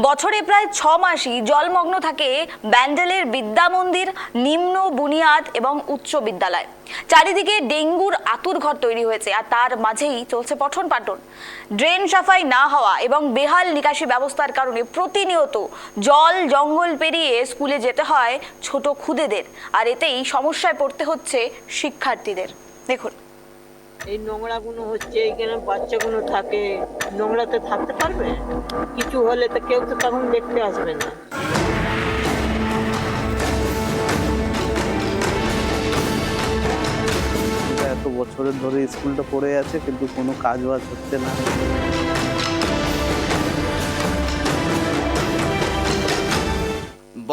বছরে প্রায় 6 মাসই জলমগ্ন থাকে ব্যান্ডেলের বিদ্যা মন্দির, নিম্ন বুনিয়াদ এবং উচ্চ বিদ্যালয়। চারিদিকে ডেঙ্গুর আঁতুড়ঘর তৈরি হয়েছে, আর তার মাঝেই চলছে পঠন পাঠন। ড্রেন সাফাই না হওয়া এবং বেহাল নিকাশি ব্যবস্থার কারণে প্রতিনিয়ত জল জঙ্গল পেরিয়ে স্কুলে যেতে হয় ছোট খুদেদের, আর এতেই সমস্যায় পড়তে হচ্ছে শিক্ষার্থীদের। দেখুন, এই নোংরাগুলো হচ্ছে, এইখানে বাচ্চাগুলো থাকে, নোংরাতে থাকতে পারবে? কিছু হলে তো কেউ তো তখন দেখতে আসবে না। এত বছরের ধরে স্কুলটা পড়ে আছে, কিন্তু কোনো কাজ বাজ হচ্ছে না।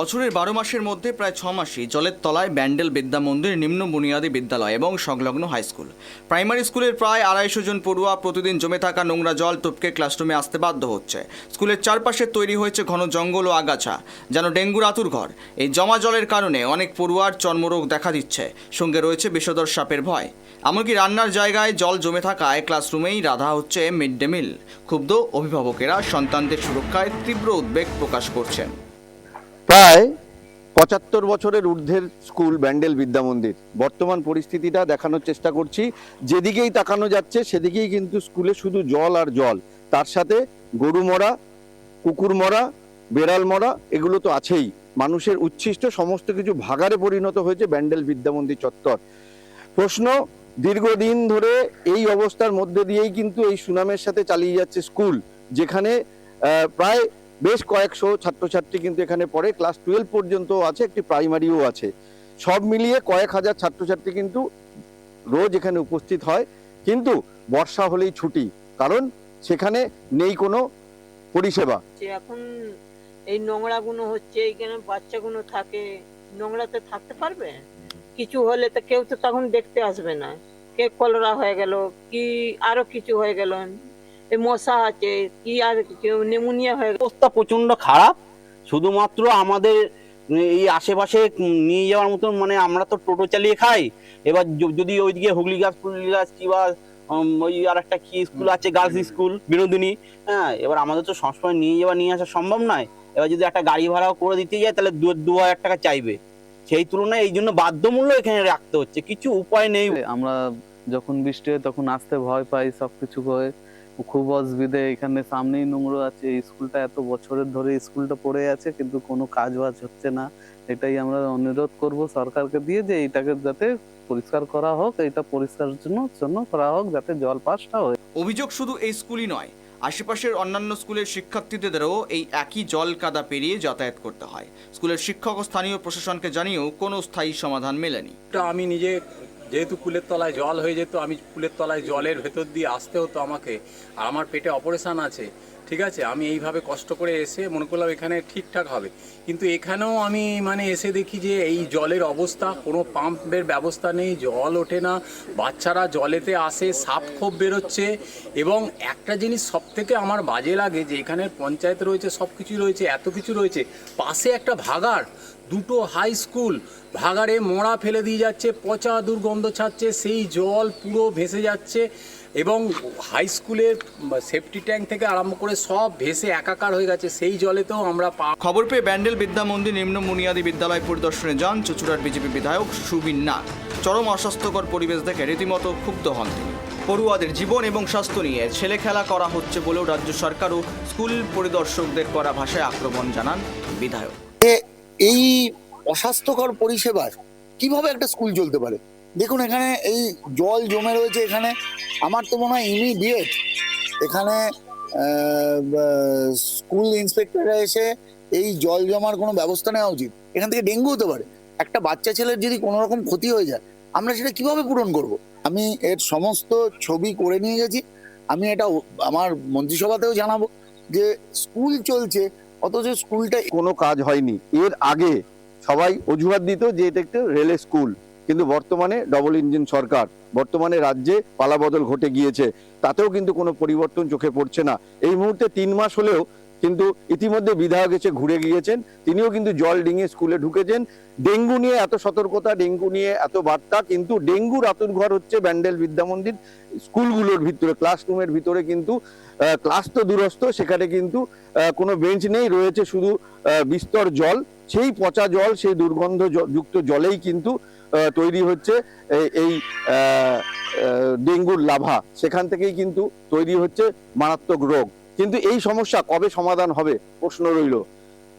বছরের 12 মাসের মধ্যে প্রায় 6 মাসই জলের তলায় ব্যান্ডেল বিদ্যা মন্দির, নিম্ন বুনিয়াদী বিদ্যালয় এবং সংলগ্ন হাই স্কুল। প্রাইমারি স্কুলের প্রায় 250 জন পড়ুয়া প্রতিদিন জমে থাকা নোংরা জল টপকে ক্লাসরুমে আসতে বাধ্য হচ্ছে। স্কুলের চারপাশে তৈরি হয়েছে ঘন জঙ্গল ও আগাছা, যেন ডেঙ্গুর আঁতুড়ঘর। এই জমা জলের কারণে অনেক পড়ুয়ার চর্মরোগ দেখা দিচ্ছে, সঙ্গে রয়েছে বিষধর সাপের ভয়। এমনকি রান্নার জায়গায় জল জমে থাকায় ক্লাসরুমেই রাধা হচ্ছে মিড ডে মিল। ক্ষুব্ধ অভিভাবকেরা সন্তানদের সুরক্ষায় তীব্র উদ্বেগ প্রকাশ করছেন। প্রায় 75 বছরের ঊর্ধ্বের স্কুল ব্যান্ডেল বিদ্যা মন্দির। বর্তমান পরিস্থিতিটা দেখানোর চেষ্টা করছি। যেদিকেই তাকানো যাচ্ছে সেদিকেই কিন্তু স্কুলে শুধু জল আর জল, তার সাথে গরু মরা, কুকুর মরা, বেড়াল মরা, এগুলো তো আছেই। মানুষের উচ্ছিষ্ট সমস্ত কিছু ভাগাড়ে পরিণত হয়েছে ব্যান্ডেল বিদ্যা মন্দির চত্বর। প্রশ্ন, দীর্ঘদিন ধরে এই অবস্থার মধ্যে দিয়েই কিন্তু এই সুনামের সাথে চালিয়ে যাচ্ছে স্কুল, যেখানে প্রায় বেশ কয়েকশো ছাত্রছাত্রী কিন্তু এখানে পড়ে। ক্লাস 12 পর্যন্ত আছে, একটি প্রাইমারিও আছে। সব মিলিয়ে কয়েক হাজার ছাত্রছাত্রী কিন্তু রোজ এখানে উপস্থিত হয়। কিন্তু বর্ষা হলেই ছুটি, কারণ সেখানে নেই কোনো পরিষেবা। এখন এই নোংরাগুলো হচ্ছে, এইখানে বাচ্চাগুলো থাকে, নোংরাতে থাকতে পারবে? কিছু হলে তো কেউ তো তখন দেখতে আসবে না। কে কলেরা হয়ে গেল, কি আরো কিছু হয়ে গেল, এই মশা আছে, কি আর কেউ নিউমোনিয়া হয়ে গেল। অবস্থা প্রচন্ড খারাপ। শুধুমাত্র আমাদের এই আশেপাশে নিয়ে যাওয়ার মতন, মানে আমরা তো টোটো চালিয়ে খাই। এবার যদি ওইদিকে হুগলি গাছ ফুগলি গাছ কিংবা ওই আর একটা কি স্কুল আছে, গার্লস স্কুল বিনোদিনী, হ্যাঁ, এবার আমাদের তো সবসময় নিয়ে আসা সম্ভব নয়। এবার যদি একটা গাড়ি ভাড়াও করে দিতে যায়, তাহলে 2,000 টাকা চাইবে। সেই তুলনায় এই জন্য বাধ্যমূল্য এখানে রাখতে হচ্ছে, কিছু উপায় নেই। আমরা যখন বৃষ্টি হয় তখন আসতে ভয় পাই, সবকিছু হয়, খুব অসুবিধে। এখানে সামনেই নোংরা আছে। এই স্কুলটা এত বছরের ধরে স্কুলটা পড়ে আছে, কিন্তু কোনো কাজ বাজ হচ্ছে না। এটাই আমরা অনুরোধ করব সরকারকে দিয়ে, যে এইটাকে যাতে পরিষ্কার করা হোক, এটা পরিষ্কারের জন্য করা হোক, যাতে জল পাসটা হয়। অভিযোগ শুধু এই স্কুলই নয়, আশেপাশের অন্যান্য স্কুলের শিক্ষার্থীদেরও এই একই জল কাদা পেরিয়ে যাতায়াত করতে হয়। স্কুলের শিক্ষক ও স্থানীয় প্রশাসনকে জানিয়েও কোনো স্থায়ী সমাধান মেলেনি। আমি নিজে যেহেতু কুলের তলায় জল হয়ে যেত, আমি কুলের তলায় জলের ভেতর দিয়ে আসতে হতো আমাকে, আর আমার পেটে অপারেশন আছে, ঠিক আছে। আমি এইভাবে কষ্ট করে এসে মনে করলাম এখানে ঠিকঠাক হবে, কিন্তু এখানেও আমি এসে দেখি যে এই জলের অবস্থা, কোনো পাম্পের ব্যবস্থা নেই, জল ওঠে না, বাচ্চারা জলেতে আসে, সাপ খোপ বেরোচ্ছে। এবং একটা জিনিস সব থেকে আমার বাজে লাগে, যে এখানে পঞ্চায়েত রয়েছে, সব কিছু রয়েছে, এত কিছু রয়েছে, পাশে একটা ভাগাড়, দুটো হাই স্কুল, ভাগাড়ে মোড়া ফেলে দিয়ে যাচ্ছে, পচা দুর্গন্ধ ছাড়ছে, সেই জল পুরো ভেসে যাচ্ছে। এবং হাই স্কুলের সেফটি ট্যাঙ্ক থেকে আরম্ভ করে সব ভেসে একাকার হয়ে গেছে, সেই জলেতেও আমরা খবর পেয়ে ব্যান্ডেল বিদ্যা মন্দির, নিম্ন বুনিয়াদী বিদ্যালয় পরিদর্শনে যান চুঁচুড়ার বিজেপি বিধায়ক সুবিন নাগ। চরম অস্বাস্থ্যকর পরিবেশ দেখে রীতিমতো ক্ষুব্ধ হন তিনি। পড়ুয়াদের জীবন এবং স্বাস্থ্য নিয়ে ছেলে খেলা করা হচ্ছে বলেও রাজ্য সরকার ও স্কুল পরিদর্শকদের করা ভাষায় আক্রমণ জানান বিধায়ক। এই অস্বাস্থ্যকর পরিষেবার কিভাবে একটা স্কুল চলতে পারে? দেখুন, এখানে এই জল জমে রয়েছে। এখানে আমার তো মনে হয় ইমিডিয়েট এখানে স্কুল ইন্সপেক্টররা এসে এই জল জমার কোনো ব্যবস্থা নেওয়া উচিত। এখান থেকে ডেঙ্গু হতে পারে। একটা বাচ্চা ছেলের যদি কোনো রকম ক্ষতি হয়ে যায়, আমরা সেটা কিভাবে পূরণ করব? আমি এর সমস্ত ছবি করে নিয়ে গেছি। আমি এটা আমার মন্ত্রিসভাতেও জানাবো যে স্কুল চলছে, অথচ স্কুলটা কোনো কাজ হয়নি। এর আগে সবাই অজুহাত দিত যে এটা একটা রেলের স্কুল, কিন্তু বর্তমানে ডবল ইঞ্জিন সরকার, বর্তমানে রাজ্যে পালাবদল ঘটে গিয়েছে, তাতেও কিন্তু কোনো পরিবর্তন চোখে পড়ছে না। এই মুহূর্তে 3 মাস হলেও কিন্তু ইতিমধ্যে বিধায়ক এসে ঘুরে গিয়েছেন, তিনিও কিন্তু জল ডিঙিয়ে স্কুলে ঢুকেছেন। ডেঙ্গু নিয়ে এত সতর্কতা, ডেঙ্গু নিয়ে এত বার্তা, কিন্তু ডেঙ্গুর আতুরঘর হচ্ছে ব্যান্ডেল বিদ্যা মন্দির স্কুলগুলোর ভিতরে, ক্লাসরুমের ভিতরে কিন্তু ক্লাস তো দূরস্থ, সেখানে কিন্তু কোনো বেঞ্চ নেই, রয়েছে শুধু বিস্তর জল। সেই পচা জল, সেই দুর্গন্ধ যুক্ত জলেই কিন্তু তৈরি হচ্ছে এই ডেঙ্গুর লাভা। সেখান থেকেই কিন্তু তৈরি হচ্ছে মারাত্মক রোগ। কিন্তু এই সমস্যা কবে সমাধান হবে প্রশ্ন রইল।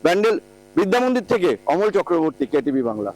ব্যান্ডেল বিদ্যামন্দির থেকে অমল চক্রবর্তী, কেটিভি বাংলা।